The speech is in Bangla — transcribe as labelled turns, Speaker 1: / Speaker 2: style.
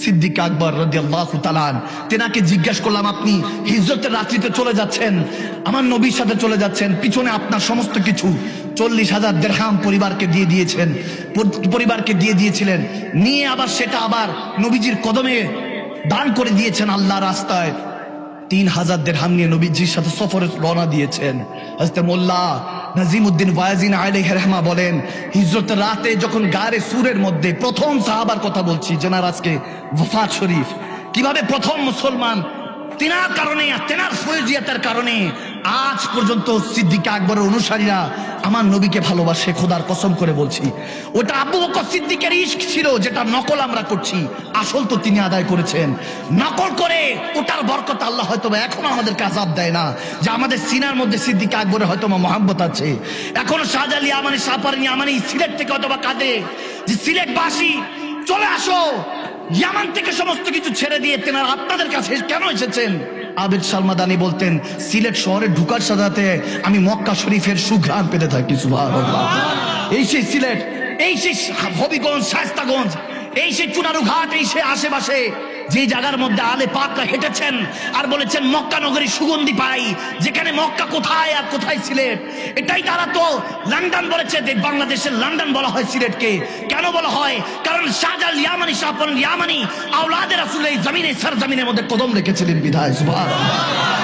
Speaker 1: সিদ্দিক আকবর রাদিয়াল্লাহু তাআলা তেনাকে জিজ্ঞাসা করলাম, আপনি হিজরতের রাত্রিতে চলে যাচ্ছেন, আমার নবীর সাথে চলে যাচ্ছেন, পিছনে আপনার সমস্ত কিছু 40,000 দিরহাম পরিবারকে দিয়ে দিয়েছিলেন, নিয়ে আবার সেটা আবার নবীজির কদমে দান করে দিয়েছেন আল্লাহ রাস্তায়। 3,000 দিরহাম নিয়ে নবীজির সাথে সফরে রওনা দিয়েছেন। হযরত মোল্লা নাজিমউদ্দিন ওয়াজিন আলাইহি রাহমা বলেন, হিজরতের রাতে যখন গারে সুরের মধ্যে প্রথম সাহাবার কথা বলছি, যেনার আজকে ওফাত শরীফ, কিভাবে প্রথম মুসলমান, তেনার কারণে, তেনার ফয়জিয়াতের কারণে আজ পর্যন্ত সিদ্দিক আকবরের অনুসারীরা আমার নবীকে ভালোবাসে। খোদার কসম করে বলছি, ওটা আবু বকর সিদ্দিকের ইশক ছিল, যেটা নকল আমরা করছি, আসল তো তিনি আদায় করেছেন। নকল করে ওটার বরকত আল্লাহ হয়তো এখনো আমাদেরকে আযাব দেয় না, যে আমাদের সিনার মধ্যে সিদ্দিক আকবরের হয়তো মহব্বত আছে। এখনো শাহজালি আমানি শাহপারিনি আমানি সিলেট থেকে অথবা কাঁদে যে সিলেটবাসী চলে আসো, ইয়ামান থেকে সমস্ত কিছু ছেড়ে দিয়ে তেনারা আপনাদের কাছে কেন এসেছেন? আবেদ সালমাদানি বলতেন, সিলেট শহরে ঢুকার সাথে আমি মক্কা শরীফের সুঘ্রাণ পেতে থাকি। সুবহানাল্লাহ। এই সেই সিলেট, এই সেই হবিগঞ্জ, শায়েস্তাগঞ্জ, এই সেই চুনারুঘাট, এই সেই আশেপাশে যে জায়গার মধ্যে আলে পাকরা হেঁটেছেন আর বলেছেন মক্কা নগরী সুগন্ধি পাই, যেখানে মক্কা কোথায় আর কোথায় সিলেট। এটাই তারা তো লন্ডন বলেছে, বাংলাদেশের লন্ডন বলা হয় সিলেটকে। কেন বলা হয়? কারণ শাহজালাল ইয়ামানি, শাহপরান ইয়ামানি আওলাদে রাসূলের জমিনে সরজমিনের মধ্যে কদম রেখেছিলেন বিধায়। সুবহানাল্লাহ।